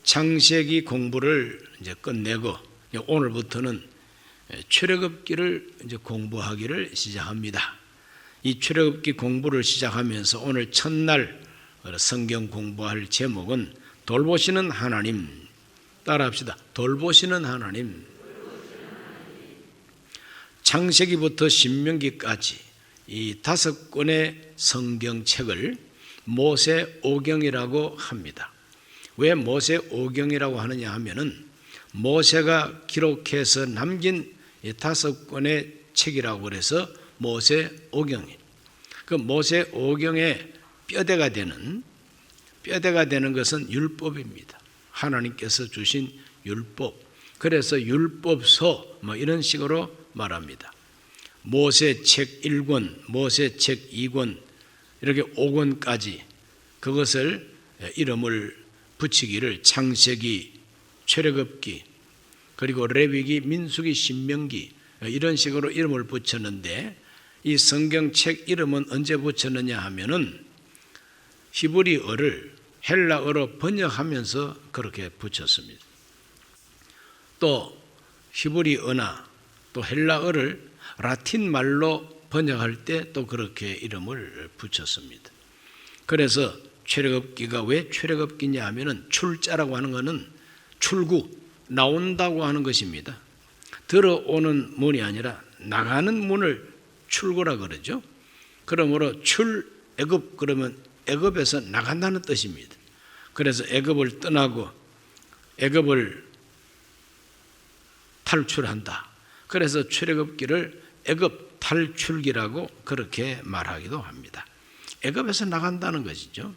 창세기 공부를 이제 끝내고 오늘부터는 출애굽기를 이제 공부하기를 시작합니다. 이 출애굽기 공부를 시작하면서 오늘 첫날 성경 공부할 제목은 돌보시는 하나님. 따라합시다. 돌보시는 하나님. 창세기부터 신명기까지 이 5권의 성경책을 모세오경이라고 합니다. 왜 모세오경이라고 하느냐 하면은 모세가 기록해서 남긴 5권의 책이라고 그래서 모세오경이에요. 그 모세오경의 뼈대가 되는 것은 율법입니다. 하나님께서 주신 율법. 그래서 율법서 이런 식으로 말합니다. 모세책 1권, 모세책 2권 이렇게 5권까지 그것을 이름을 붙이기를 창세기, 출애굽기, 그리고 레위기, 민수기, 신명기 이런 식으로 이름을 붙였는데 이 성경책 이름은 언제 붙였느냐 하면은 히브리어를 헬라어로 번역하면서 그렇게 붙였습니다. 또 히브리어나 또 헬라어를 라틴 말로 번역할 때 또 그렇게 이름을 붙였습니다. 그래서 출애굽기가 왜 출애굽기냐 하면은 출자라고 하는 것은 출구, 나온다고 하는 것입니다. 들어오는 문이 아니라 나가는 문을 출구라 그러죠. 그러므로 출애굽 그러면 애굽에서 나간다는 뜻입니다. 그래서 애굽을 떠나고 애굽을 탈출한다. 그래서 출애굽기를 애굽 탈출기라고 그렇게 말하기도 합니다. 애굽에서 나간다는 것이죠.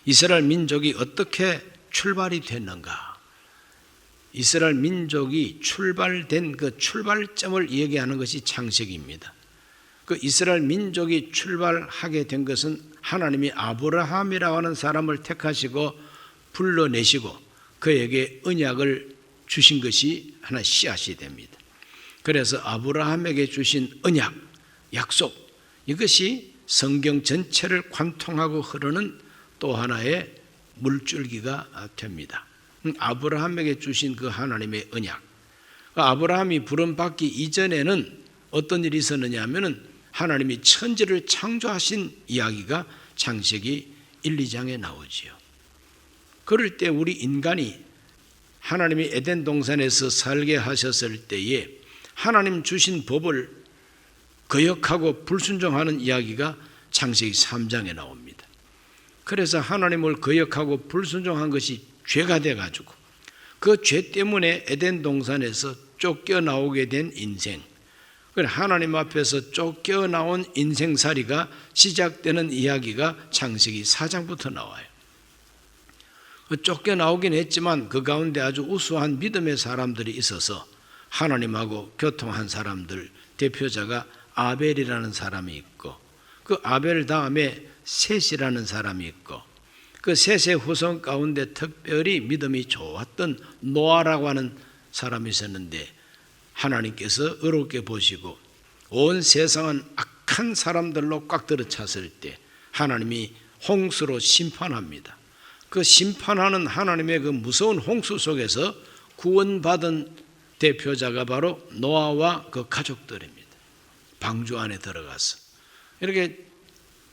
이스라엘 민족이 어떻게 출발이 됐는가? 이스라엘 민족이 출발된 그 출발점을 얘기하는 것이 창세기입니다. 그 이스라엘 민족이 출발하게 된 것은 하나님이 아브라함이라고 하는 사람을 택하시고 불러내시고 그에게 언약을 주신 것이 하나 씨앗이 됩니다. 그래서 아브라함에게 주신 언약, 약속 이것이 성경 전체를 관통하고 흐르는 또 하나의 물줄기가 됩니다. 아브라함에게 주신 그 하나님의 언약. 아브라함이 부름받기 이전에는 어떤 일이 있었느냐 하면은 하나님이 천지를 창조하신 이야기가 창세기 1, 2장에 나오지요. 그럴 때 우리 인간이 하나님이 에덴 동산에서 살게 하셨을 때에 하나님 주신 법을 거역하고 불순종하는 이야기가 창세기 3장에 나옵니다. 그래서 하나님을 거역하고 불순종한 것이 죄가 돼가지고 그 죄 때문에 에덴 동산에서 쫓겨나오게 된 인생, 하나님 앞에서 쫓겨나온 인생살이가 시작되는 이야기가 창세기 4장부터 나와요. 쫓겨나오긴 했지만 그 가운데 아주 우수한 믿음의 사람들이 있어서 하나님하고 교통한 사람들 대표자가 아벨이라는 사람이 있고 그 아벨 다음에 셋이라는 사람이 있고 그 셋의 후손 가운데 특별히 믿음이 좋았던 노아라고 하는 사람이 있었는데 하나님께서 의롭게 보시고 온 세상은 악한 사람들로 꽉 들어찼을 때 하나님이 홍수로 심판합니다. 그 심판하는 하나님의 그 무서운 홍수 속에서 구원받은 대표자가 바로 노아와 그 가족들입니다. 방주 안에 들어가서 이렇게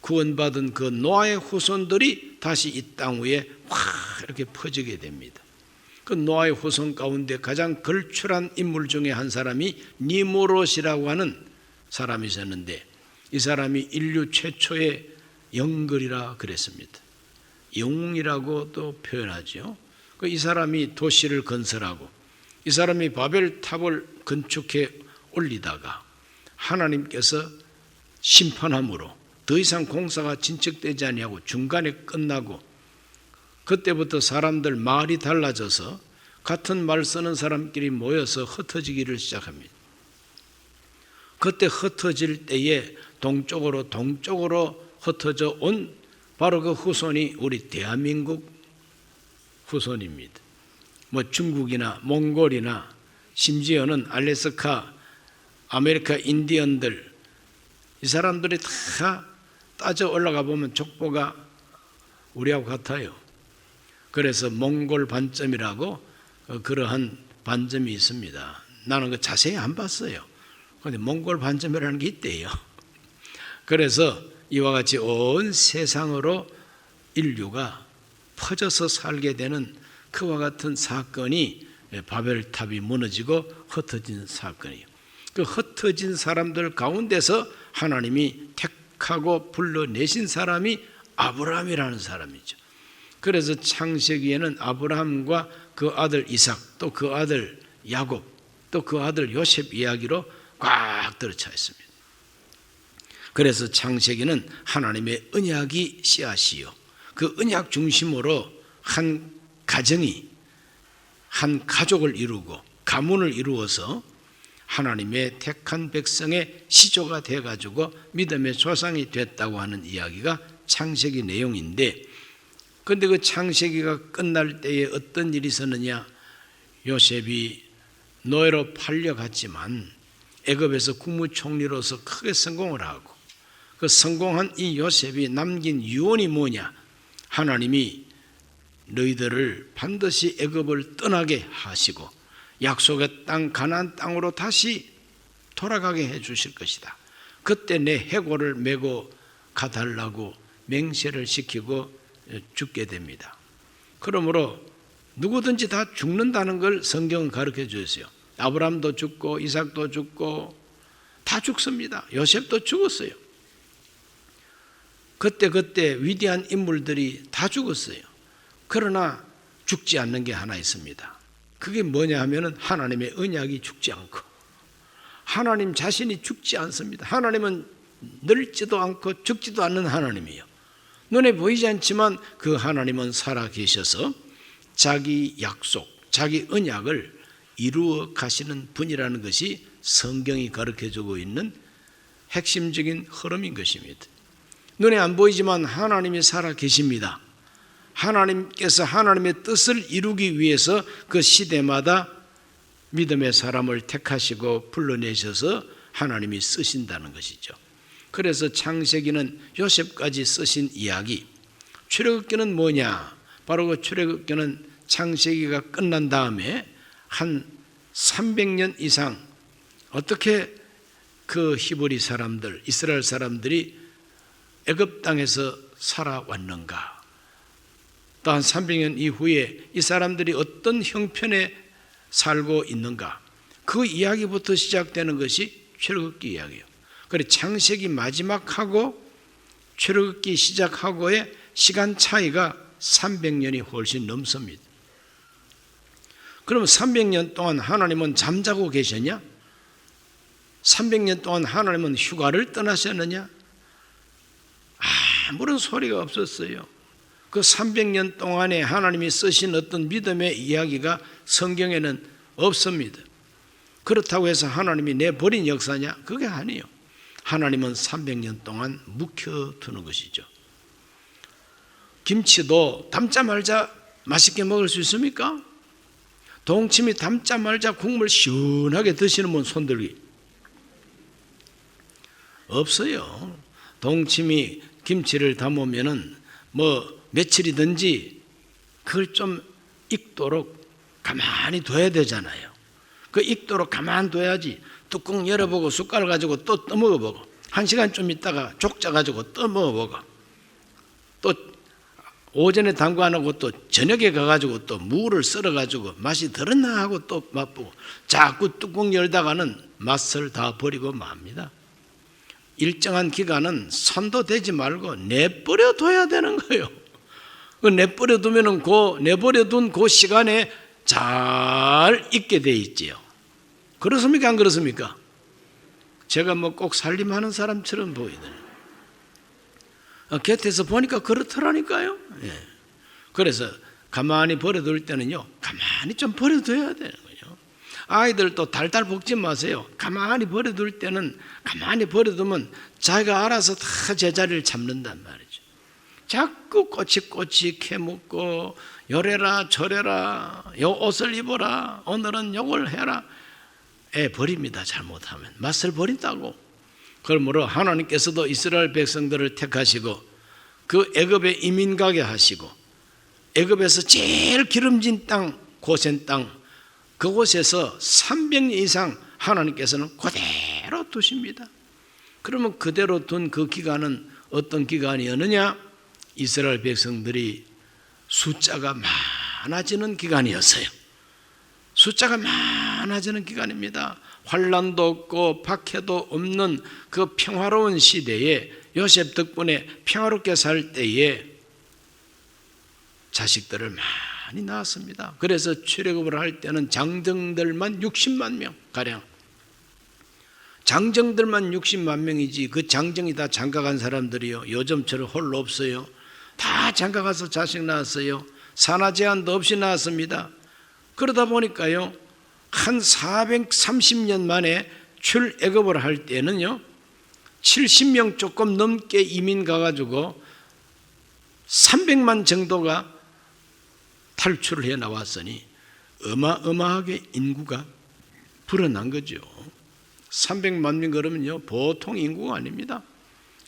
구원받은 그 노아의 후손들이 다시 이 땅 위에 확 이렇게 퍼지게 됩니다. 그 노아의 후손 가운데 가장 걸출한 인물 중에 한 사람이 니므롯이라고 하는 사람이 있었는데 이 사람이 인류 최초의 영글이라 그랬습니다. 영웅이라고 또 표현하죠. 이 사람이 도시를 건설하고 이 사람이 바벨탑을 건축해 올리다가 하나님께서 심판함으로 더 이상 공사가 진척되지 아니하고 중간에 끝나고 그때부터 사람들 말이 달라져서 같은 말 쓰는 사람끼리 모여서 흩어지기를 시작합니다. 그때 흩어질 때에 동쪽으로 흩어져 온 바로 그 후손이 우리 대한민국 후손입니다. 중국이나 몽골이나 심지어는 알래스카, 아메리카 인디언들 이 사람들이 다 따져 올라가 보면 족보가 우리하고 같아요. 그래서 몽골 반점이라고 그러한 반점이 있습니다. 나는 그 자세히 안 봤어요. 그런데 몽골 반점이라는 게 있대요. 그래서 이와 같이 온 세상으로 인류가 퍼져서 살게 되는 그와 같은 사건이 바벨탑이 무너지고 흩어진 사건이에요. 그 흩어진 사람들 가운데서 하나님이 택하고 불러내신 사람이 아브라함이라는 사람이죠. 그래서 창세기에는 아브라함과 그 아들 이삭, 또 그 아들 야곱, 또 그 아들 요셉 이야기로 꽉 들어차 있습니다. 그래서 창세기는 하나님의 언약이 씨앗이요, 그 언약 중심으로 한 가정이, 한 가족을 이루고 가문을 이루어서 하나님의 택한 백성의 시조가 돼가지고 믿음의 조상이 됐다고 하는 이야기가 창세기 내용인데, 그런데 그 창세기가 끝날 때에 어떤 일이 있었느냐? 요셉이 노예로 팔려갔지만 애굽에서 국무총리로서 크게 성공을 하고, 그 성공한 이 요셉이 남긴 유언이 뭐냐? 하나님이 너희들을 반드시 애굽을 떠나게 하시고 약속의 땅 가나안 땅으로 다시 돌아가게 해 주실 것이다. 그때 내 해골을 메고 가달라고 맹세를 시키고 죽게 됩니다. 그러므로 누구든지 다 죽는다는 걸 성경은 가르쳐 주었어요. 아브라함도 죽고 이삭도 죽고 다 죽습니다. 요셉도 죽었어요. 그때 위대한 인물들이 다 죽었어요. 그러나 죽지 않는 게 하나 있습니다. 그게 뭐냐 하면은 하나님의 언약이 죽지 않고, 하나님 자신이 죽지 않습니다. 하나님은 늙지도 않고 죽지도 않는 하나님이에요. 눈에 보이지 않지만 그 하나님은 살아 계셔서 자기 약속, 자기 언약을 이루어 가시는 분이라는 것이 성경이 가르쳐주고 있는 핵심적인 흐름인 것입니다. 눈에 안 보이지만 하나님이 살아 계십니다. 하나님께서 하나님의 뜻을 이루기 위해서 그 시대마다 믿음의 사람을 택하시고 불러내셔서 하나님이 쓰신다는 것이죠. 그래서 창세기는 요셉까지 쓰신 이야기, 출애굽기는 뭐냐? 바로 그 출애굽기는 창세기가 끝난 다음에 한 300년 이상 어떻게 그 히브리 사람들, 이스라엘 사람들이 애굽 땅에서 살아왔는가? 또 한 300년 이후에 이 사람들이 어떤 형편에 살고 있는가? 그 이야기부터 시작되는 것이 출애굽기 이야기예요. 그래서 창세기 마지막하고 출애굽기 시작하고의 시간 차이가 300년이 훨씬 넘습니다. 그러면 300년 동안 하나님은 잠자고 계셨냐? 300년 동안 하나님은 휴가를 떠나셨느냐? 아무런 소리가 없었어요. 그 300년 동안에 하나님이 쓰신 어떤 믿음의 이야기가 성경에는 없습니다. 그렇다고 해서 하나님이 내버린 역사냐? 그게 아니에요. 하나님은 300년 동안 묵혀두는 것이죠. 김치도 담자 말자 맛있게 먹을 수 있습니까? 동치미 담자 말자 국물 시원하게 드시는 분 손들기. 없어요. 동치미 김치를 담으면은 며칠이든지 그걸 좀 익도록 가만히 둬야 되잖아요. 그 익도록 가만히 둬야지. 뚜껑 열어보고 숟가락 가지고 또 떠먹어보고, 1시간 좀 있다가 족자 가지고 떠먹어보고, 또 오전에 담고 안 하고 또 저녁에 가가지고 또 무를 썰어가지고 맛이 들었나 하고 또 맛보고, 자꾸 뚜껑 열다가는 맛을 다 버리고 맙니다. 일정한 기간은 손도 대지 말고 내버려 둬야 되는 거예요. 그 내버려 두면은 내버려 둔 그 시간에 잘 익게 돼 있지요. 그렇습니까? 안 그렇습니까? 제가 꼭 살림하는 사람처럼 보이더니 곁에서 보니까 그렇더라니까요. 예. 그래서 가만히 버려둘 때는요, 가만히 좀 버려둬야 되는 거죠. 아이들도 달달 볶지 마세요. 가만히 버려둘 때는 가만히 버려두면 자기가 알아서 다 제자리를 잡는단 말이죠. 자꾸 꼬치꼬치 캐묻고 요래라 저래라, 요 옷을 입어라, 오늘은 요걸 해라. 버립니다. 잘못하면 맛을 버린다고. 그러므로 하나님께서도 이스라엘 백성들을 택하시고 그 애굽에 이민 가게 하시고 애굽에서 제일 기름진 땅, 고센 땅, 그곳에서 300년 이상 하나님께서는 그대로 두십니다. 그러면 그대로 둔 그 기간은 어떤 기간이었느냐? 이스라엘 백성들이 숫자가 많아지는 기간이었어요. 숫자가 많아지는 기간입니다. 환난도 없고 박해도 없는 그 평화로운 시대에 요셉 덕분에 평화롭게 살 때에 자식들을 많이 낳았습니다. 그래서 출애굽을 할 때는 장정들만 60만 명 가량, 장정들만 60만 명이지 그 장정이 다 장가간 사람들이요, 요즘처럼 홀로 없어요. 다 장가가서 자식 낳았어요. 산하 제한도 없이 낳았습니다. 그러다 보니까요, 한 430년 만에 출애굽을 할 때는요 70명 조금 넘게 이민 가가지고 300만 정도가 탈출을 해 나왔으니 어마어마하게 인구가 불어난 거죠. 300만 명 그러면요 보통 인구가 아닙니다.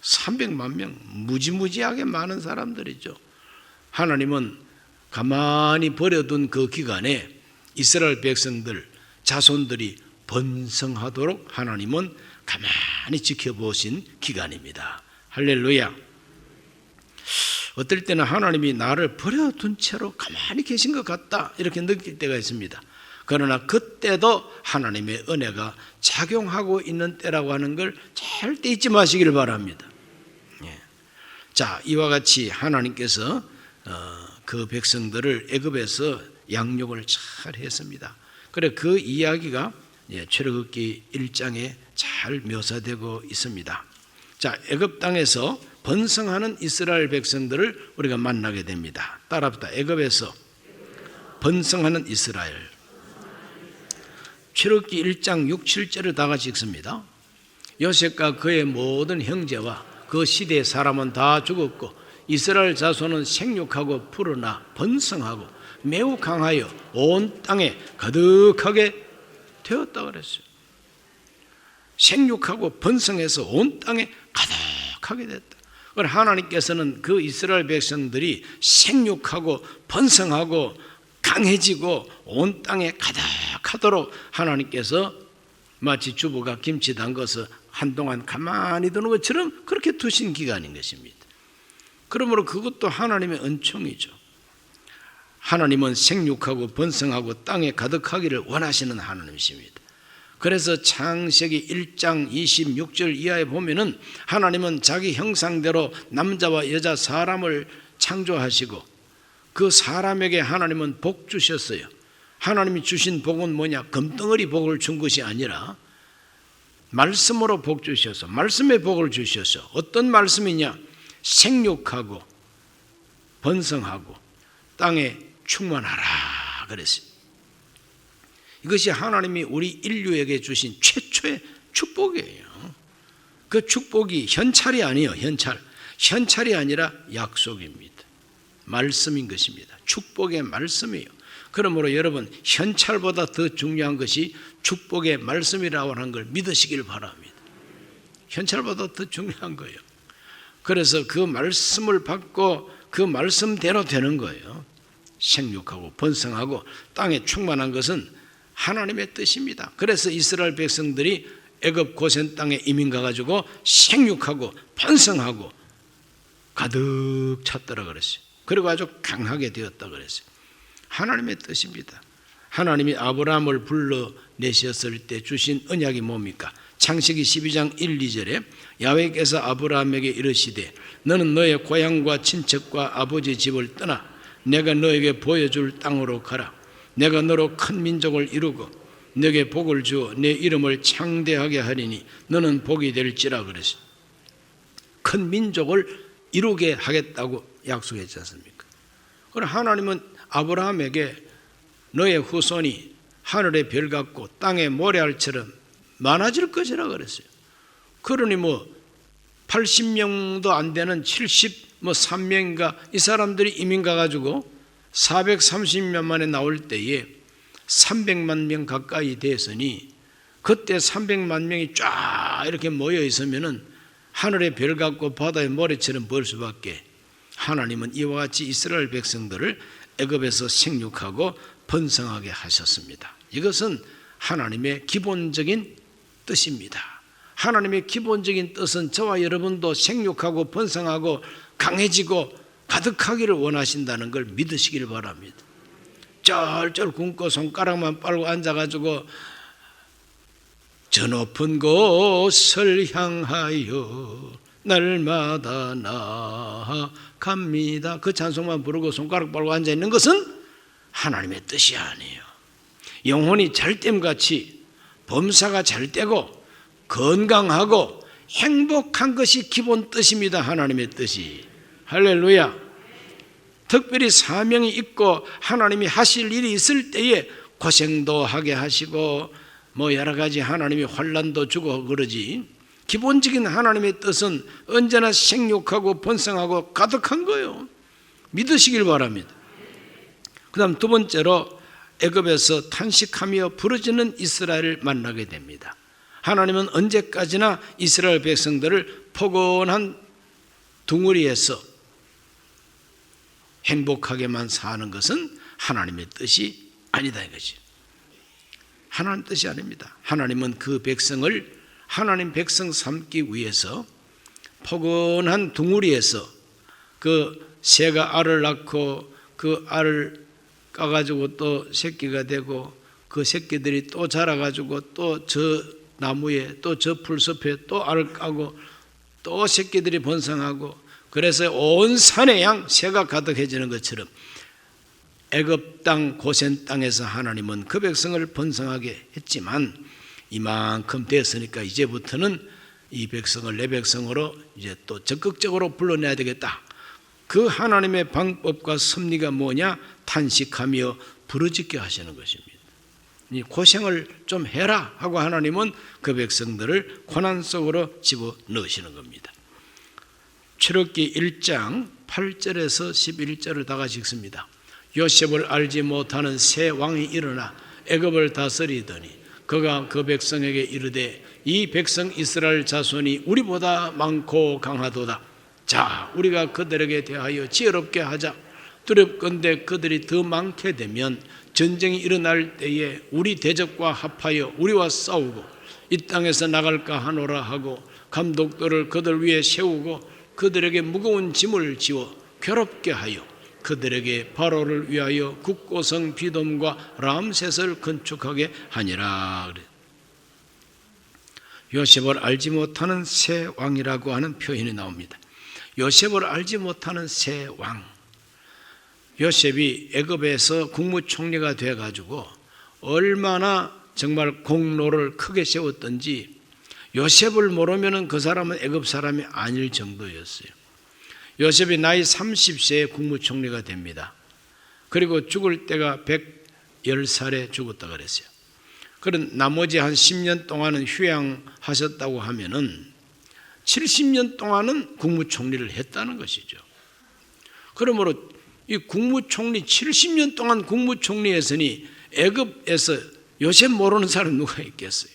300만 명, 무지무지하게 많은 사람들이죠. 하나님은 가만히 버려둔 그 기간에 이스라엘 백성들, 자손들이 번성하도록 하나님은 가만히 지켜보신 기간입니다. 할렐루야. 어떨 때는 하나님이 나를 버려둔 채로 가만히 계신 것 같다 이렇게 느낄 때가 있습니다. 그러나 그때도 하나님의 은혜가 작용하고 있는 때라고 하는 걸 절대 잊지 마시길 바랍니다. 자, 이와 같이 하나님께서 그 백성들을 애굽에서 양육을 잘 했습니다. 그래 그 이야기가 출애굽기 1장에 잘 묘사되고 있습니다. 자, 애굽 땅에서 번성하는 이스라엘 백성들을 우리가 만나게 됩니다. 따라합시다. 애굽에서 번성하는 이스라엘. 출애굽기 1장 6, 7절을 다 같이 읽습니다. 요셉과 그의 모든 형제와 그 시대의 사람은 다 죽었고 이스라엘 자손은 생육하고 불어나 번성하고 매우 강하여 온 땅에 가득하게 되었다 그랬어요. 생육하고 번성해서 온 땅에 가득하게 됐다. 하나님께서는 그 이스라엘 백성들이 생육하고 번성하고 강해지고 온 땅에 가득하도록 하나님께서 마치 주부가 김치 담궈서 한동안 가만히 두는 것처럼 그렇게 두신 기간인 것입니다. 그러므로 그것도 하나님의 은총이죠. 하나님은 생육하고 번성하고 땅에 가득하기를 원하시는 하나님이십니다. 그래서 창세기 1장 26절 이하에 보면은 하나님은 자기 형상대로 남자와 여자 사람을 창조하시고 그 사람에게 하나님은 복 주셨어요. 하나님이 주신 복은 뭐냐? 금덩어리 복을 준 것이 아니라 말씀으로 복 주셔서 말씀의 복을 주셔서 어떤 말씀이냐? 생육하고 번성하고 땅에 충만하라 그랬어요. 이것이 하나님이 우리 인류에게 주신 최초의 축복이에요. 그 축복이 현찰이 아니에요. 현찰이 아니라 약속입니다. 말씀인 것입니다. 축복의 말씀이에요. 그러므로 여러분 현찰보다 더 중요한 것이 축복의 말씀이라고 하는 걸 믿으시길 바랍니다. 현찰보다 더 중요한 거예요. 그래서 그 말씀을 받고 그 말씀대로 되는 거예요. 생육하고 번성하고 땅에 충만한 것은 하나님의 뜻입니다. 그래서 이스라엘 백성들이 애굽 고센 땅에 이민 가가지고 생육하고 번성하고 가득 찼더라 그랬어요. 그리고 아주 강하게 되었다 그랬어요. 하나님의 뜻입니다. 하나님이 아브라함을 불러내셨을 때 주신 언약이 뭡니까? 창세기 12장 1, 2절에 야훼께서 아브라함에게 이르시되 너는 너의 고향과 친척과 아버지 집을 떠나 내가 너에게 보여줄 땅으로 가라. 내가 너로 큰 민족을 이루고 너에게 복을 주어 내 이름을 창대하게 하리니 너는 복이 될지라 그랬어요. 큰 민족을 이루게 하겠다고 약속했지 않습니까? 그럼 하나님은 아브라함에게 너의 후손이 하늘의 별 같고 땅의 모래알처럼 많아질 것이라 그랬어요. 그러니 80명도 안 되는 73명인가 이 사람들이 이민 가가지고 430년 만에 나올 때에 300만 명 가까이 됐으니 그때 300만 명이 쫙 이렇게 모여 있으면은 하늘의 별 같고 바다의 모래처럼 보일 수밖에 하나님은 이와 같이 이스라엘 백성들을 애굽에서 생육하고 번성하게 하셨습니다. 이것은 하나님의 기본적인 뜻입니다. 하나님의 기본적인 뜻은 저와 여러분도 생육하고 번성하고 강해지고 가득하기를 원하신다는 걸 믿으시길 바랍니다. 쩔쩔 굶고 손가락만 빨고 앉아가지고 저 높은 곳을 향하여 날마다 나아갑니다. 그 찬송만 부르고 손가락 빨고 앉아있는 것은 하나님의 뜻이 아니에요. 영혼이 잘됨같이 범사가 잘되고 건강하고 행복한 것이 기본 뜻입니다. 하나님의 뜻이. 할렐루야. 특별히 사명이 있고 하나님이 하실 일이 있을 때에 고생도 하게 하시고 뭐 여러 가지 하나님이 환난도 주고 그러지, 기본적인 하나님의 뜻은 언제나 생육하고 번성하고 가득한 거예요. 믿으시길 바랍니다. 그 다음 두 번째로 애굽에서 탄식하며 부르짖는 이스라엘을 만나게 됩니다. 하나님은 언제까지나 이스라엘 백성들을 포근한 둥우리에서 행복하게만 사는 것은 하나님의 뜻이 아니다 이거지. 하나님 뜻이 아닙니다. 하나님은 그 백성을 하나님 백성 삼기 위해서 포근한 둥우리에서 그 새가 알을 낳고 그 알을 까가지고 또 새끼가 되고 그 새끼들이 또 자라가지고 또 저 나무에 또 저 풀숲에 또 알을 까고 또 새끼들이 번성하고, 그래서 온 산의 양 새가 가득해지는 것처럼 애굽 땅 고센 땅에서 하나님은 그 백성을 번성하게 했지만 이만큼 됐으니까 이제부터는 이 백성을 내 백성으로 이제 또 적극적으로 불러내야 되겠다. 그 하나님의 방법과 섭리가 뭐냐? 탄식하며 부르짖게 하시는 것입니다. 이 고생을 좀 해라 하고 하나님은 그 백성들을 고난 속으로 집어넣으시는 겁니다. 출애굽기 1장 8절에서 11절을 다 같이 읽습니다. 요셉을 알지 못하는 새 왕이 일어나 애굽을 다스리더니 그가 그 백성에게 이르되 이 백성 이스라엘 자손이 우리보다 많고 강하도다. 자, 우리가 그들에게 대하여 지혜롭게 하자. 두렵건대 그들이 더 많게 되면 전쟁이 일어날 때에 우리 대적과 합하여 우리와 싸우고 이 땅에서 나갈까 하노라 하고 감독들을 그들 위에 세우고 그들에게 무거운 짐을 지워 괴롭게 하여 그들에게 바로를 위하여 국고성 비돔과 람셋을 건축하게 하니라. 요셉을 알지 못하는 새 왕이라고 하는 표현이 나옵니다. 요셉을 알지 못하는 새 왕. 요셉이 애굽에서 국무총리가 돼가지고 얼마나 정말 공로를 크게 세웠던지 요셉을 모르면 그 사람은 애굽 사람이 아닐 정도였어요. 요셉이 나이 30세에 국무총리가 됩니다. 그리고 죽을 때가 110살에 죽었다 그랬어요. 그런 나머지 한 10년 동안은 휴양하셨다고 하면은 70년 동안은 국무총리를 했다는 것이죠. 그러므로 이 국무총리 70년 동안 국무총리했으니 애굽에서 요셉 모르는 사람 누가 있겠어요?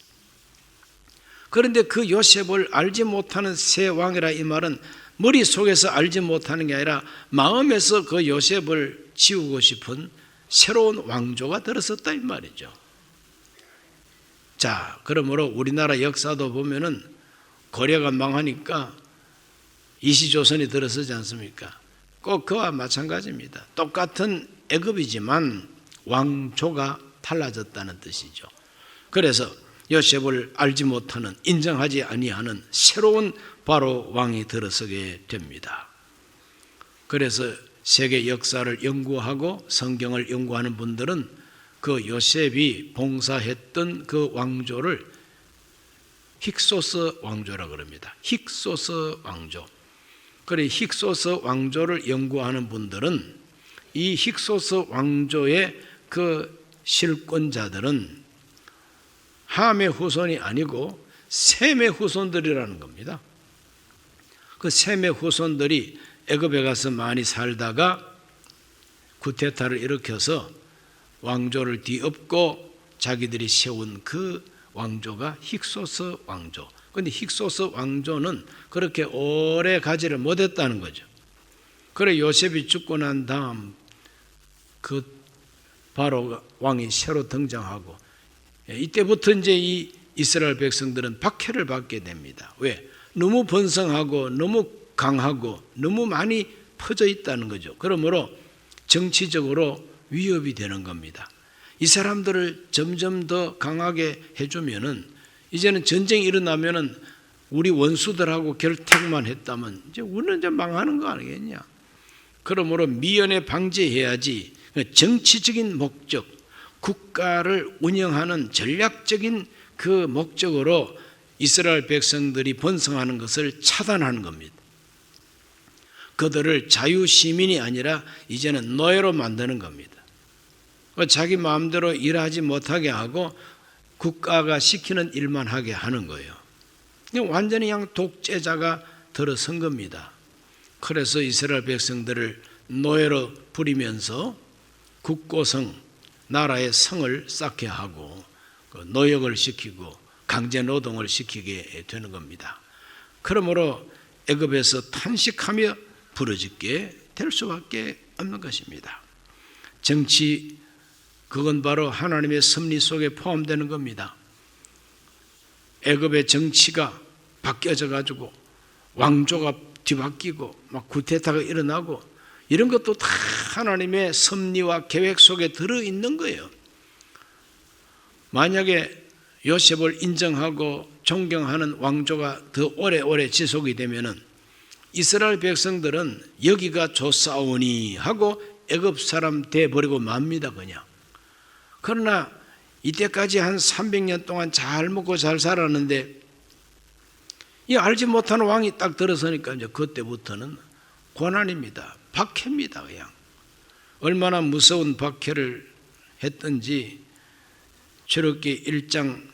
그런데 그 요셉을 알지 못하는 새 왕이라 이 말은 머릿속에서 알지 못하는 게 아니라 마음에서 그 요셉을 지우고 싶은 새로운 왕조가 들어섰다 이 말이죠. 자, 그러므로 우리나라 역사도 보면은 고려가 망하니까 이시조선이 들어서지 않습니까? 꼭 그와 마찬가지입니다. 똑같은 애굽이지만 왕조가 달라졌다는 뜻이죠. 그래서 요셉을 알지 못하는, 인정하지 아니하는 새로운 바로 왕이 들어서게 됩니다. 그래서 세계 역사를 연구하고 성경을 연구하는 분들은 그 요셉이 봉사했던 그 왕조를 힉소스 왕조라고 그럽니다. 힉소스 왕조. 그래, 힉소스 왕조를 연구하는 분들은 이 힉소스 왕조의 그 실권자들은 함의 후손이 아니고 셈의 후손들이라는 겁니다. 그 셈의 후손들이 애굽에 가서 많이 살다가 쿠데타를 일으켜서 왕조를 뒤엎고 자기들이 세운 그 왕조가 힉소스 왕조. 그런데 힉소스 왕조는 그렇게 오래 가지를 못했다는 거죠. 그래 요셉이 죽고 난 다음 그 바로 왕이 새로 등장하고 이때부터 이제 이 이스라엘 백성들은 박해를 받게 됩니다. 왜? 너무 번성하고 너무 강하고 너무 많이 퍼져 있다는 거죠. 그러므로 정치적으로 위협이 되는 겁니다. 이 사람들을 점점 더 강하게 해주면은 이제는 전쟁이 일어나면은 우리 원수들하고 결탁만 했다면 이제 우리는 이제 망하는 거 아니겠냐. 그러므로 미연에 방지해야지. 정치적인 목적, 국가를 운영하는 전략적인 그 목적으로 이스라엘 백성들이 번성하는 것을 차단하는 겁니다. 그들을 자유시민이 아니라 이제는 노예로 만드는 겁니다. 자기 마음대로 일하지 못하게 하고 국가가 시키는 일만 하게 하는 거예요. 완전히 그냥 독재자가 들어선 겁니다. 그래서 이스라엘 백성들을 노예로 부리면서 국고성, 나라의 성을 쌓게 하고 노역을 시키고 강제 노동을 시키게 되는 겁니다. 그러므로 애굽에서 탄식하며 부르짖게 될 수밖에 없는 것입니다. 정치, 그건 바로 하나님의 섭리 속에 포함되는 겁니다. 애굽의 정치가 바뀌어져 가지고 왕조가 뒤바뀌고 막 쿠데타가 일어나고 이런 것도 다 하나님의 섭리와 계획 속에 들어있는 거예요. 만약에 요셉을 인정하고 존경하는 왕조가 더 오래오래 지속이 되면은 이스라엘 백성들은 여기가 좋사오니 하고 애굽 사람 돼버리고 맙니다 그냥. 그러나 이때까지 한 300년 동안 잘 먹고 잘 살았는데 이 알지 못하는 왕이 딱 들어서니까 이제 그때부터는 고난입니다. 박해입니다 그냥. 얼마나 무서운 박해를 했던지 출애굽기 1장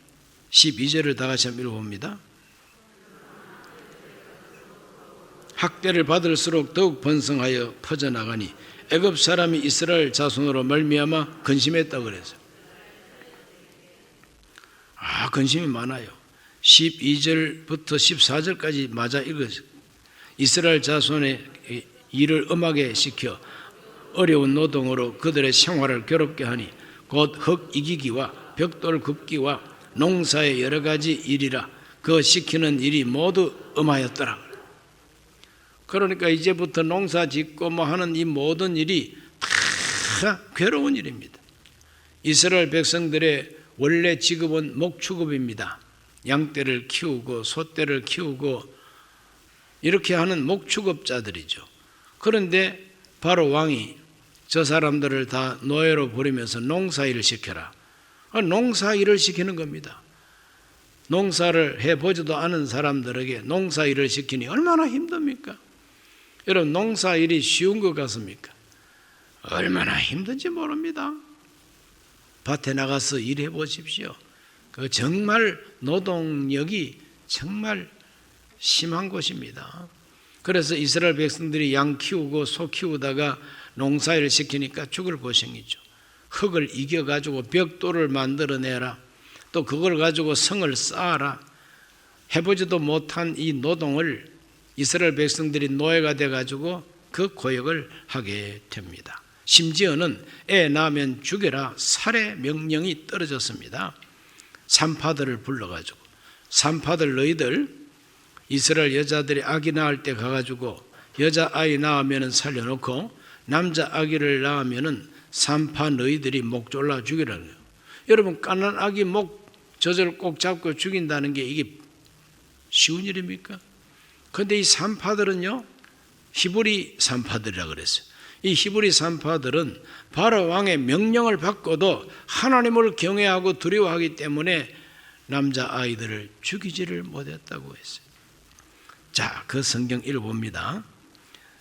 12절을 다 같이 한번 읽어봅니다. 학대를 받을수록 더욱 번성하여 퍼져나가니 애굽 사람이 이스라엘 자손으로 말미암아 근심했다고 그래서 근심이 많아요. 12절부터 14절까지 맞아 읽어서 이스라엘 자손의 일을 엄하게 시켜 어려운 노동으로 그들의 생활을 괴롭게 하니 곧 흙 이기기와 벽돌 굽기와 농사의 여러 가지 일이라 그 시키는 일이 모두 엄하였더라. 그러니까 이제부터 농사 짓고 뭐 하는 이 모든 일이 다 괴로운 일입니다. 이스라엘 백성들의 원래 직업은 목축업입니다. 양떼를 키우고 소떼를 키우고 이렇게 하는 목축업자들이죠. 그런데 바로 왕이 저 사람들을 다 노예로 부리면서 농사일을 시켜라. 농사일을 시키는 겁니다. 농사를 해보지도 않은 사람들에게 농사일을 시키니 얼마나 힘듭니까? 여러분 농사일이 쉬운 것 같습니까? 얼마나 힘든지 모릅니다. 밭에 나가서 일해 보십시오. 그 정말 노동력이 정말 심한 곳입니다. 그래서 이스라엘 백성들이 양 키우고 소 키우다가 농사일을 시키니까 죽을 고생이죠. 흙을 이겨가지고 벽돌을 만들어내라. 또 그걸 가지고 성을 쌓아라. 해보지도 못한 이 노동을 이스라엘 백성들이 노예가 돼가지고 그 고역을 하게 됩니다. 심지어는 애 낳으면 죽여라 살해 명령이 떨어졌습니다. 산파들을 불러가지고 산파들 너희들 이스라엘 여자들이 아기 낳을 때 가가지고 여자아이 낳으면 살려놓고 남자아기를 낳으면 산파 너희들이 목 졸라 죽이라는 거예요. 여러분 깐난 아기 목 젖을 꼭 잡고 죽인다는 게 이게 쉬운 일입니까? 그런데 이 산파들은요 히브리 산파들이라 그랬어요. 이 히브리 산파들은 바로 왕의 명령을 받고도 하나님을 경외하고 두려워하기 때문에 남자아이들을 죽이지를 못했다고 했어요. 자, 그 성경 읽어봅니다.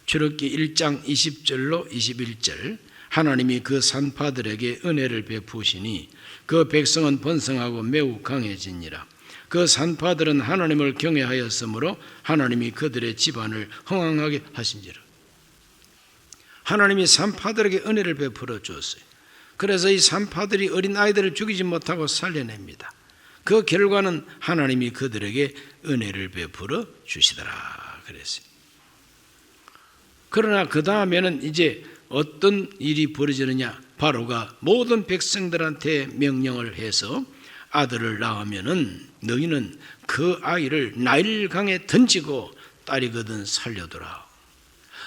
출애굽기 1장 20절로 21절 하나님이 그 산파들에게 은혜를 베푸시니 그 백성은 번성하고 매우 강해지니라. 그 산파들은 하나님을 경외하였으므로 하나님이 그들의 집안을 흥왕하게 하신지라. 하나님이 산파들에게 은혜를 베풀어 주었어요. 그래서 이 산파들이 어린 아이들을 죽이지 못하고 살려냅니다. 그 결과는 하나님이 그들에게 은혜를 베풀어 주시더라 그랬어요. 그러나 그 다음에는 이제 어떤 일이 벌어지느냐, 바로가 모든 백성들한테 명령을 해서 아들을 낳으면은 너희는 그 아이를 나일강에 던지고 딸이거든 살려두라.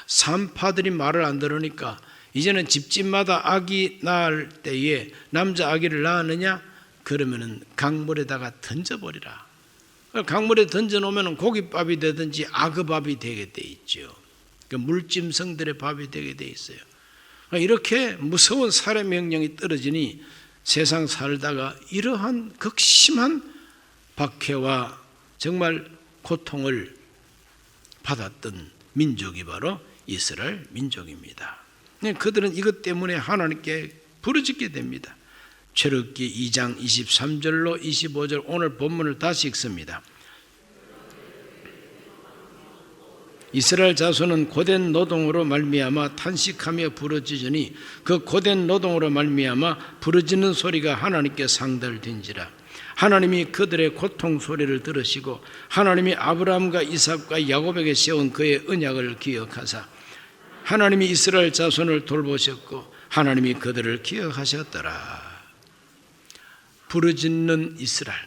산파들이 말을 안 들으니까 이제는 집집마다 아기 낳을 때에 남자 아기를 낳았느냐? 그러면은 강물에다가 던져버리라. 강물에 던져놓으면 고깃밥이 되든지 아그밥이 되게 돼 있죠. 물짐승들의 밥이 되게 돼 있어요. 이렇게 무서운 살해 명령이 떨어지니 세상 살다가 이러한 극심한 박해와 정말 고통을 받았던 민족이 바로 이스라엘 민족입니다. 그들은 이것 때문에 하나님께 부르짖게 됩니다. 출애굽기 2장 23절로 25절 오늘 본문을 다시 읽습니다. 이스라엘 자손은 고된 노동으로 말미암아 탄식하며 부르짖으니 그 고된 노동으로 말미암아 부르짖는 소리가 하나님께 상달된지라. 하나님이 그들의 고통 소리를 들으시고 하나님이 아브라함과 이삭과 야곱에게 세운 그의 언약을 기억하사 하나님이 이스라엘 자손을 돌보셨고 하나님이 그들을 기억하셨더라. 부르짖는 이스라엘,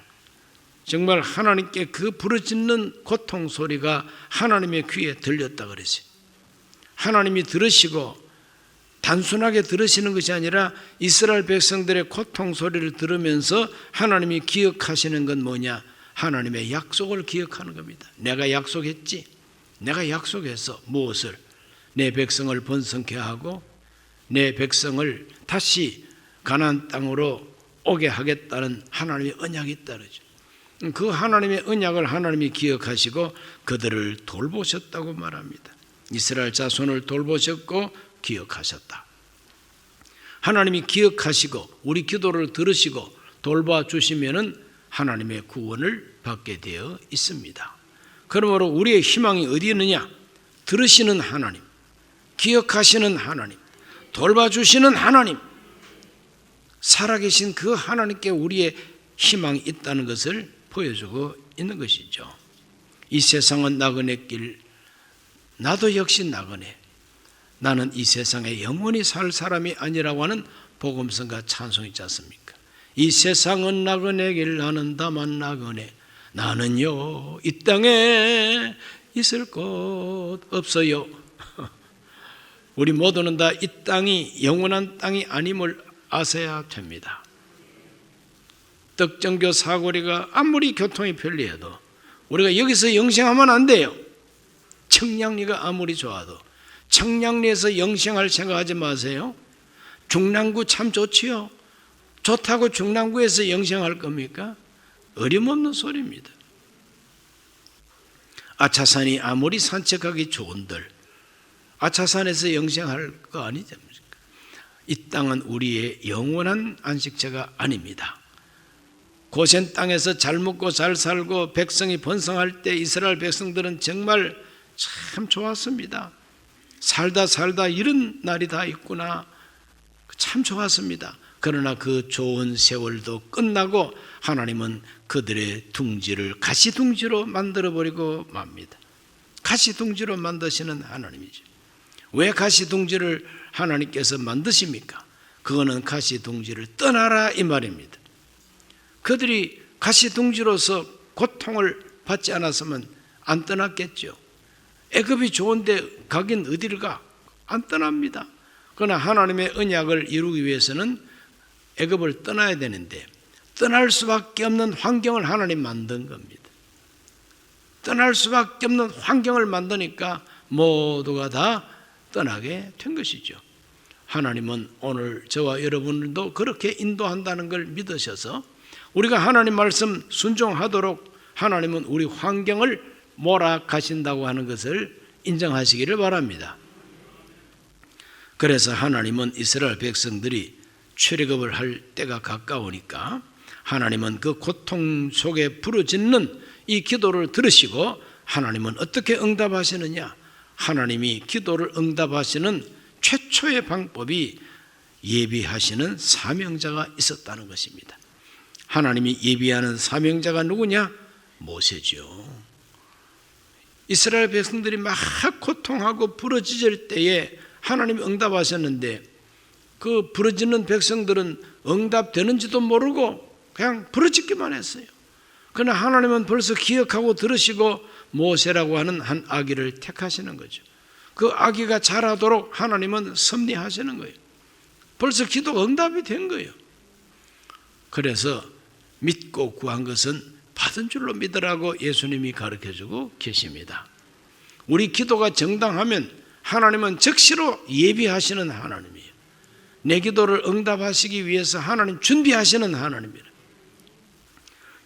정말 하나님께 그 부르짖는 고통 소리가 하나님의 귀에 들렸다 그러지. 하나님이 들으시고 단순하게 들으시는 것이 아니라 이스라엘 백성들의 고통 소리를 들으면서 하나님이 기억하시는 건 뭐냐? 하나님의 약속을 기억하는 겁니다. 내가 약속했지. 내가 약속해서 무엇을? 내 백성을 번성케 하고 내 백성을 다시 가나안 땅으로 오게 하겠다는 하나님의 언약이 따르죠. 그 하나님의 언약을 하나님이 기억하시고 그들을 돌보셨다고 말합니다. 이스라엘 자손을 돌보셨고 기억하셨다. 하나님이 기억하시고 우리 기도를 들으시고 돌봐주시면은 하나님의 구원을 받게 되어 있습니다. 그러므로 우리의 희망이 어디 있느냐? 들으시는 하나님, 기억하시는 하나님, 돌봐주시는 하나님, 살아계신 그 하나님께 우리의 희망이 있다는 것을 보여주고 있는 것이죠. 이 세상은 나그네 길, 나도 역시 나그네. 나는 이 세상에 영원히 살 사람이 아니라고 하는 복음성과 찬송이 있지 않습니까? 이 세상은 나그네 길, 나는 다만 나그네. 나는요 이 땅에 있을 곳 없어요. 우리 모두는 다 이 땅이 영원한 땅이 아님을 아셔야 됩니다. 떡정교 사거리가 아무리 교통이 편리해도 우리가 여기서 영생하면 안 돼요. 청량리가 아무리 좋아도 청량리에서 영생할 생각하지 마세요. 중랑구 참 좋지요. 좋다고 중랑구에서 영생할 겁니까? 어림없는 소리입니다. 아차산이 아무리 산책하기 좋은들 아차산에서 영생할 거 아니지 않습니까? 이 땅은 우리의 영원한 안식처가 아닙니다. 고센 땅에서 잘 먹고 잘 살고 백성이 번성할 때 이스라엘 백성들은 정말 참 좋았습니다. 살다 이런 날이 다 있구나. 참 좋았습니다. 그러나 그 좋은 세월도 끝나고 하나님은 그들의 둥지를 가시둥지로 만들어버리고 맙니다. 가시둥지로 만드시는 하나님이죠. 왜 가시둥지를 하나님께서 만드십니까? 그거는 가시둥지를 떠나라 이 말입니다. 그들이 가시둥지로서 고통을 받지 않았으면 안 떠났겠죠. 애굽이 좋은데 가긴 어디를 가? 안 떠납니다. 그러나 하나님의 언약을 이루기 위해서는 애굽을 떠나야 되는데 떠날 수밖에 없는 환경을 하나님 만든 겁니다. 떠날 수밖에 없는 환경을 만드니까 모두가 다 떠나게 된 것이죠. 하나님은 오늘 저와 여러분도 그렇게 인도한다는 걸 믿으셔서 우리가 하나님 말씀 순종하도록 하나님은 우리 환경을 몰아가신다고 하는 것을 인정하시기를 바랍니다. 그래서 하나님은 이스라엘 백성들이 출애굽을 할 때가 가까우니까 하나님은 그 고통 속에 부르짖는 이 기도를 들으시고 하나님은 어떻게 응답하시느냐? 하나님이 기도를 응답하시는 최초의 방법이 예비하시는 사명자가 있었다는 것입니다. 하나님이 예비하는 사명자가 누구냐? 모세죠. 이스라엘 백성들이 막 고통하고 부르짖을 때에 하나님이 응답하셨는데 그 부르짖는 백성들은 응답되는지도 모르고 그냥 부르짖기만 했어요. 그러나 하나님은 벌써 기억하고 들으시고 모세라고 하는 한 아기를 택하시는 거죠. 그 아기가 자라도록 하나님은 섭리하시는 거예요. 벌써 기도가 응답이 된 거예요. 그래서 믿고 구한 것은 받은 줄로 믿으라고 예수님이 가르쳐주고 계십니다. 우리 기도가 정당하면 하나님은 즉시로 예비하시는 하나님이에요. 내 기도를 응답하시기 위해서 하나님 준비하시는 하나님이에요.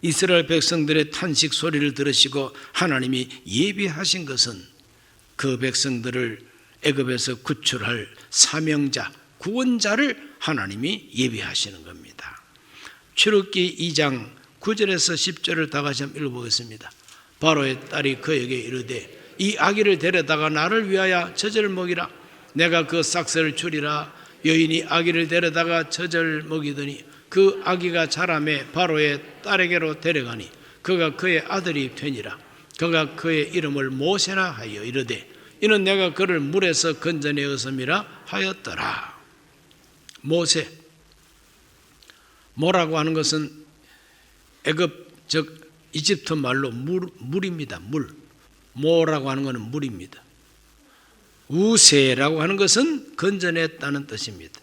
이스라엘 백성들의 탄식 소리를 들으시고 하나님이 예비하신 것은 그 백성들을 애굽에서 구출할 사명자, 구원자를 하나님이 예비하시는 겁니다. 출애굽기 2장 9절에서 10절을 다 같이 한번 읽어보겠습니다. 바로의 딸이 그에게 이르되 이 아기를 데려다가 나를 위하여 젖을 먹이라. 내가 그 싹스를 주리라. 여인이 아기를 데려다가 젖을 먹이더니 그 아기가 자라매 바로의 딸에게로 데려가니 그가 그의 아들이 되니라. 그가 그의 이름을 모세라 하여 이르되 이는 내가 그를 물에서 건져내었음이라 하였더라. 모세, 모라고 하는 것은 애굽 즉 이집트 말로 물입니다. 물. 모라고 하는 것은 물입니다. 우세라고 하는 것은 건져냈다는 뜻입니다.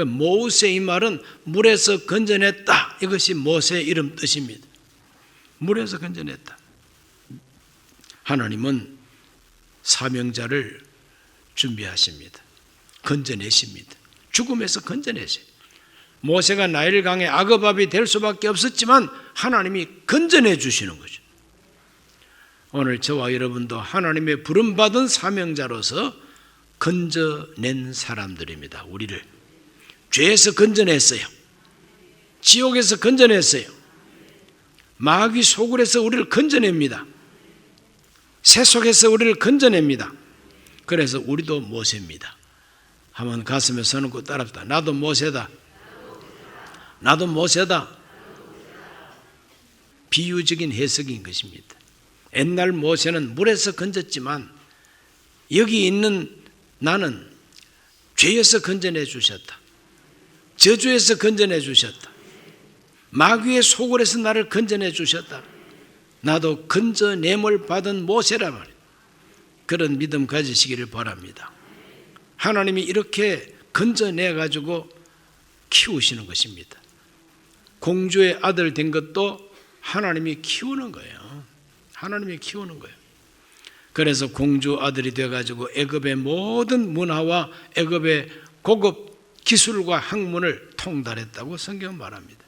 모세 이 말은 물에서 건져냈다. 이것이 모세의 이름 뜻입니다. 물에서 건져냈다. 하나님은 사명자를 준비하십니다. 건져내십니다. 죽음에서 건져내세요. 모세가 나일강의 악어밥이 될 수밖에 없었지만 하나님이 건져내 주시는 거죠. 오늘 저와 여러분도 하나님의 부름받은 사명자로서 건져낸 사람들입니다. 우리를 죄에서 건져냈어요. 지옥에서 건져냈어요. 마귀 소굴에서 우리를 건져냅니다. 세속에서 우리를 건져냅니다. 그래서 우리도 모세입니다. 한번 가슴에 손얹고 따라합시다. 나도 모세다. 나도 모세다. 비유적인 해석인 것입니다. 옛날 모세는 물에서 건졌지만 여기 있는 나는 죄에서 건져내 주셨다. 저주에서 건져내 주셨다. 마귀의 소굴에서 나를 건져내 주셨다. 나도 건져냄을 받은 모세라 말이에요. 그런 믿음 가지시기를 바랍니다. 하나님이 이렇게 건져내 가지고 키우시는 것입니다. 공주의 아들 된 것도 하나님이 키우는 거예요. 하나님이 키우는 거예요. 그래서 공주 아들이 돼가지고 애굽의 모든 문화와 애굽의 고급 기술과 학문을 통달했다고 성경은 말합니다.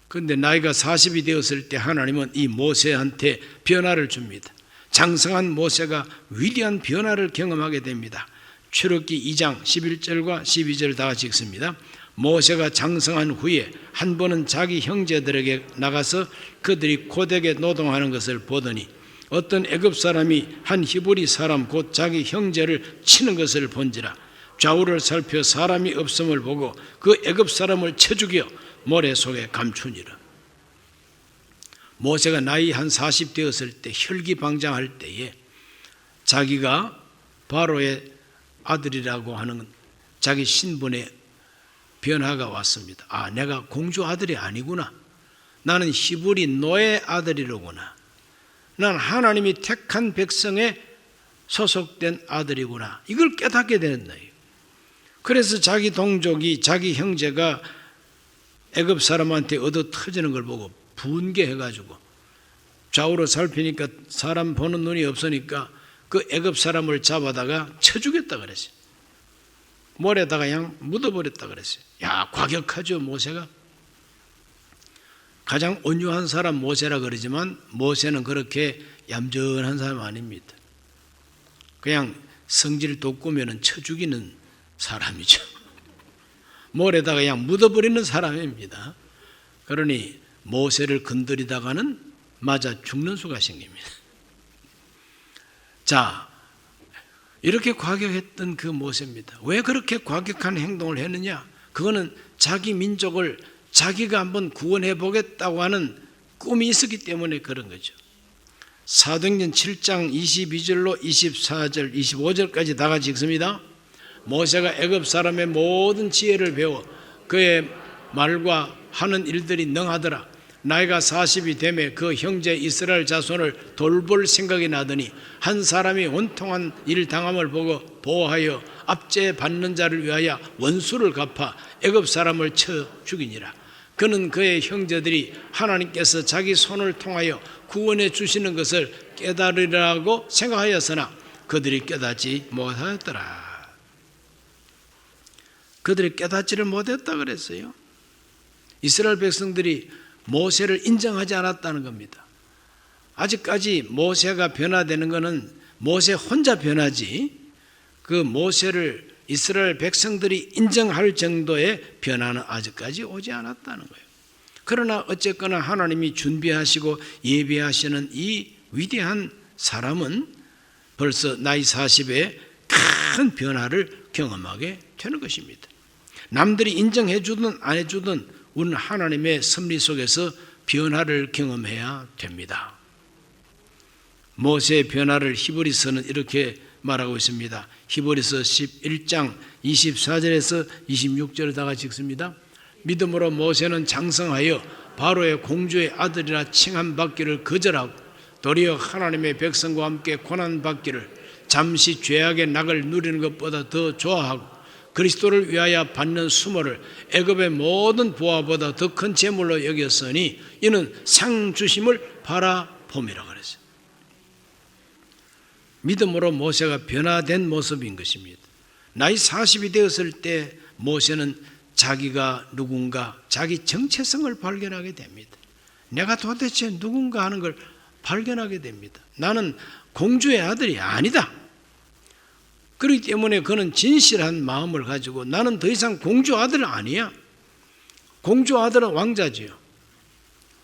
그런데 나이가 40이 되었을 때 하나님은 이 모세한테 변화를 줍니다. 장성한 모세가 위대한 변화를 경험하게 됩니다. 출애굽기 2장 11절과 12절 다 같이 읽습니다. 모세가 장성한 후에 한 번은 자기 형제들에게 나가서 그들이 고되게 노동하는 것을 보더니 어떤 애굽 사람이 한 히브리 사람 곧 자기 형제를 치는 것을 본지라. 좌우를 살펴 사람이 없음을 보고 그 애굽 사람을 쳐 죽여 모래 속에 감추니라. 모세가 나이 한 40 되었을 때 혈기방장할 때에 자기가 바로의 아들이라고 하는 자기 신분의 변화가 왔습니다. 아, 내가 공주 아들이 아니구나. 나는 히브리 노예 아들이로구나. 난 하나님이 택한 백성에 소속된 아들이구나. 이걸 깨닫게 되는 거예요. 그래서 자기 동족이 자기 형제가 애굽 사람한테 얻어 터지는 걸 보고 분개해가지고 좌우로 살피니까 사람 보는 눈이 없으니까 그 애굽 사람을 잡아다가 쳐 죽였다 그랬어요. 모래다가 그냥 묻어버렸다 그랬어요. 야, 과격하죠, 모세가. 가장 온유한 사람 모세라 그러지만 모세는 그렇게 얌전한 사람 아닙니다. 그냥 성질 돋구면 쳐 죽이는 사람이죠. 모래다가 그냥 묻어버리는 사람입니다. 그러니 모세를 건드리다가는 맞아 죽는 수가 생깁니다. 자, 이렇게 과격했던 그 모세입니다. 왜 그렇게 과격한 행동을 했느냐? 그거는 자기 민족을 자기가 한번 구원해 보겠다고 하는 꿈이 있었기 때문에 그런 거죠. 사도행전 7장 22절로 24절, 25절까지 다 같이 읽습니다. 모세가 애굽 사람의 모든 지혜를 배워 그의 말과 하는 일들이 능하더라. 나이가 40이 되매 그 형제 이스라엘 자손을 돌볼 생각이 나더니 한 사람이 원통한 일 당함을 보고 보호하여 압제 받는 자를 위하여 원수를 갚아 애굽 사람을 쳐 죽이니라. 그는 그의 형제들이 하나님께서 자기 손을 통하여 구원해 주시는 것을 깨달으리라고 생각하였으나 그들이 깨닫지 못하였더라. 그들이 깨닫지를 못했다 그랬어요. 이스라엘 백성들이 모세를 인정하지 않았다는 겁니다. 아직까지 모세가 변화되는 것은 모세 혼자 변하지 그 모세를 이스라엘 백성들이 인정할 정도의 변화는 아직까지 오지 않았다는 거예요. 그러나 어쨌거나 하나님이 준비하시고 예비하시는 이 위대한 사람은 벌써 나이 40에 큰 변화를 경험하게 되는 것입니다. 남들이 인정해 주든 안 해주든 우리는 하나님의 섭리 속에서 변화를 경험해야 됩니다. 모세의 변화를 히브리서는 이렇게 말하고 있습니다. 히브리서 11장 24절에서 26절을 다 같이 읽습니다. 믿음으로 모세는 장성하여 바로의 공주의 아들이라 칭함받기를 거절하고 도리어 하나님의 백성과 함께 고난받기를 잠시 죄악의 낙을 누리는 것보다 더 좋아하고 그리스도를 위하여 받는 수모를 애굽의 모든 보화보다 더 큰 재물로 여겼으니 이는 상 주심을 바라봄이라 그랬어요. 믿음으로 모세가 변화된 모습인 것입니다. 나이 40이 되었을 때 모세는 자기가 누군가, 자기 정체성을 발견하게 됩니다. 내가 도대체 누군가 하는 걸 발견하게 됩니다. 나는 공주의 아들이 아니다. 그렇기 때문에 그는 진실한 마음을 가지고 나는 더 이상 공주 아들은 아니야. 공주 아들은 왕자지요.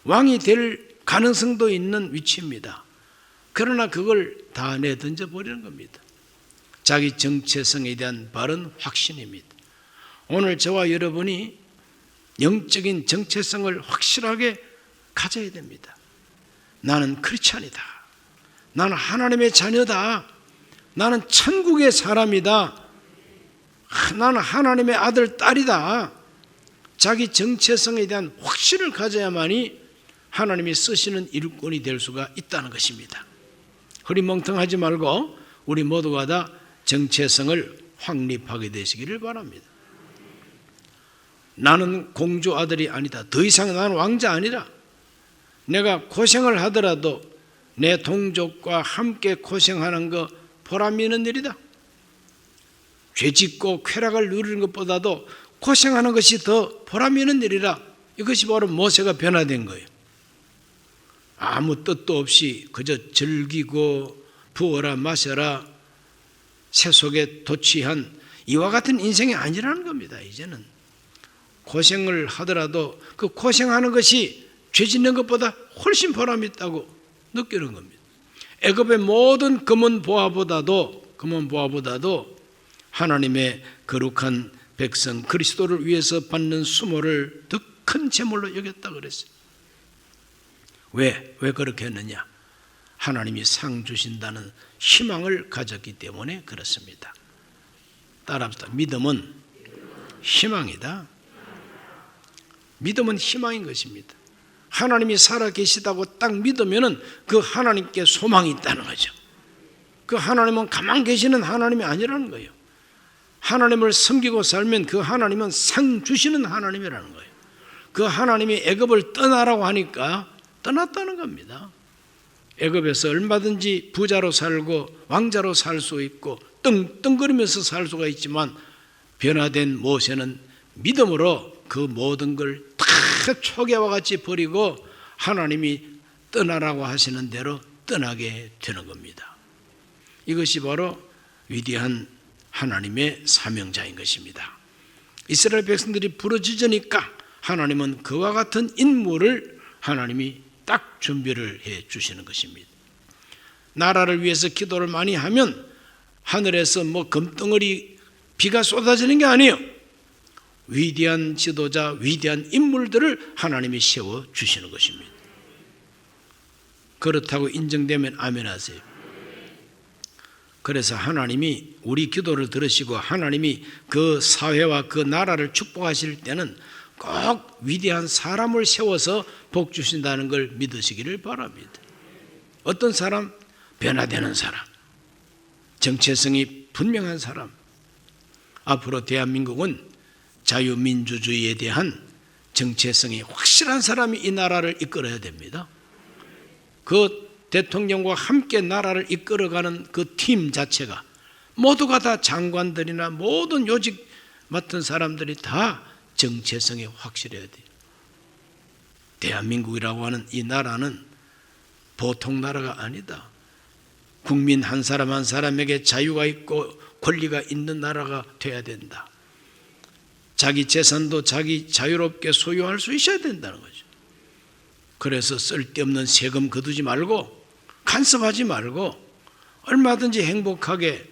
왕이 될 가능성도 있는 위치입니다. 그러나 그걸 다 내던져 버리는 겁니다. 자기 정체성에 대한 바른 확신입니다. 오늘 저와 여러분이 영적인 정체성을 확실하게 가져야 됩니다. 나는 크리스찬이다. 나는 하나님의 자녀다. 나는 천국의 사람이다. 나는 하나님의 아들, 딸이다. 자기 정체성에 대한 확신을 가져야만이 하나님이 쓰시는 일꾼이 될 수가 있다는 것입니다. 흐리멍텅하지 말고 우리 모두가 다 정체성을 확립하게 되시기를 바랍니다. 나는 공주 아들이 아니다. 더 이상 나는 왕자 아니라 내가 고생을 하더라도 내 동족과 함께 고생하는 거 보람 있는 일이다. 죄짓고 쾌락을 누리는 것보다도 고생하는 것이 더 보람 있는 일이라. 이것이 바로 모세가 변화된 거예요. 아무 뜻도 없이 그저 즐기고 부어라 마셔라 세속에 도취한 이와 같은 인생이 아니라는 겁니다. 이제는 고생을 하더라도 그 고생하는 것이 죄 짓는 것보다 훨씬 보람이 있다고 느끼는 겁니다. 애굽의 모든 금은 보화보다도 하나님의 거룩한 백성 그리스도를 위해서 받는 수모를 더 큰 제물로 여겼다 그랬어요. 왜 그렇게 했느냐? 하나님이 상 주신다는 희망을 가졌기 때문에 그렇습니다. 따라합시다. 믿음은 희망이다. 믿음은 희망인 것입니다. 하나님이 살아계시다고 딱 믿으면 그 하나님께 소망이 있다는 거죠. 그 하나님은 가만 계시는 하나님이 아니라는 거예요. 하나님을 섬기고 살면 그 하나님은 상 주시는 하나님이라는 거예요. 그 하나님이 애굽을 떠나라고 하니까 떠났다는 겁니다. 애굽에서 얼마든지 부자로 살고 왕자로 살 수 있고 떵떵거리면서 살 수가 있지만 변화된 모세는 믿음으로 그 모든 걸 다 초계와 같이 버리고 하나님이 떠나라고 하시는 대로 떠나게 되는 겁니다. 이것이 바로 위대한 하나님의 사명자인 것입니다. 이스라엘 백성들이 부르짖으니까 하나님은 그와 같은 인물을 하나님이 딱 준비를 해 주시는 것입니다. 나라를 위해서 기도를 많이 하면 하늘에서 금덩어리 비가 쏟아지는 게 아니에요. 위대한 지도자, 위대한 인물들을 하나님이 세워 주시는 것입니다. 그렇다고 인정되면 아멘 하세요. 그래서 하나님이 우리 기도를 들으시고 하나님이 그 사회와 그 나라를 축복하실 때는 꼭 위대한 사람을 세워서 복 주신다는 걸 믿으시기를 바랍니다. 어떤 사람? 변화되는 사람, 정체성이 분명한 사람. 앞으로 대한민국은 자유민주주의에 대한 정체성이 확실한 사람이 이 나라를 이끌어야 됩니다. 그 대통령과 함께 나라를 이끌어가는 그 팀 자체가 모두가 다 장관들이나 모든 요직 맡은 사람들이 다 정체성이 확실해야 돼요. 대한민국이라고 하는 이 나라는 보통 나라가 아니다. 국민 한 사람 한 사람에게 자유가 있고 권리가 있는 나라가 돼야 된다. 자기 재산도 자기 자유롭게 소유할 수 있어야 된다는 거죠. 그래서 쓸데없는 세금 거두지 말고 간섭하지 말고 얼마든지 행복하게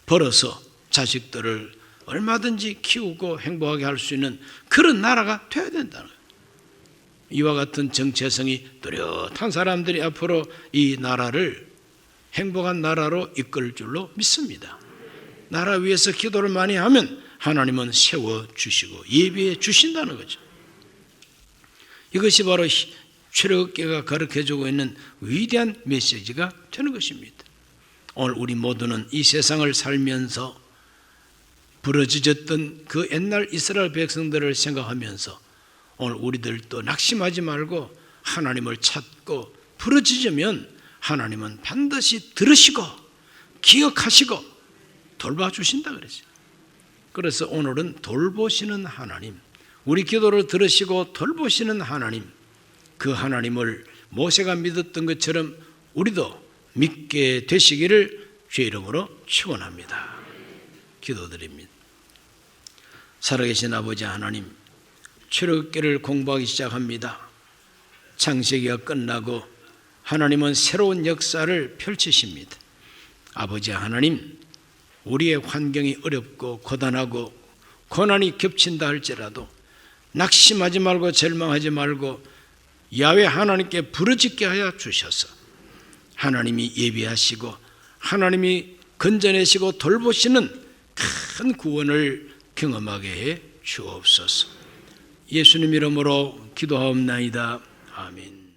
벌어서 자식들을 얼마든지 키우고 행복하게 할 수 있는 그런 나라가 돼야 된다는 거예요. 이와 같은 정체성이 뚜렷한 사람들이 앞으로 이 나라를 행복한 나라로 이끌 줄로 믿습니다. 나라 위해서 기도를 많이 하면 하나님은 세워주시고 예비해 주신다는 거죠. 이것이 바로 출애굽기가 가르쳐주고 있는 위대한 메시지가 되는 것입니다. 오늘 우리 모두는 이 세상을 살면서 부러지졌던 그 옛날 이스라엘 백성들을 생각하면서 오늘 우리들도 낙심하지 말고 하나님을 찾고 부러지면 하나님은 반드시 들으시고 기억하시고 돌봐주신다 그랬어요. 그래서 오늘은 돌보시는 하나님, 우리 기도를 들으시고 돌보시는 하나님, 그 하나님을 모세가 믿었던 것처럼 우리도 믿게 되시기를 주의 이름으로 축원합니다. 기도드립니다. 살아계신 아버지 하나님, 출애굽기를 공부하기 시작합니다. 창세기가 끝나고 하나님은 새로운 역사를 펼치십니다. 아버지 하나님, 우리의 환경이 어렵고 고단하고 고난이 겹친다 할지라도 낙심하지 말고 절망하지 말고 야훼 하나님께 부르짖게 하여 주셔서 하나님이 예비하시고 하나님이 건져내시고 돌보시는 큰 구원을 경험하게 해 주옵소서. 예수님 이름으로 기도하옵나이다. 아멘.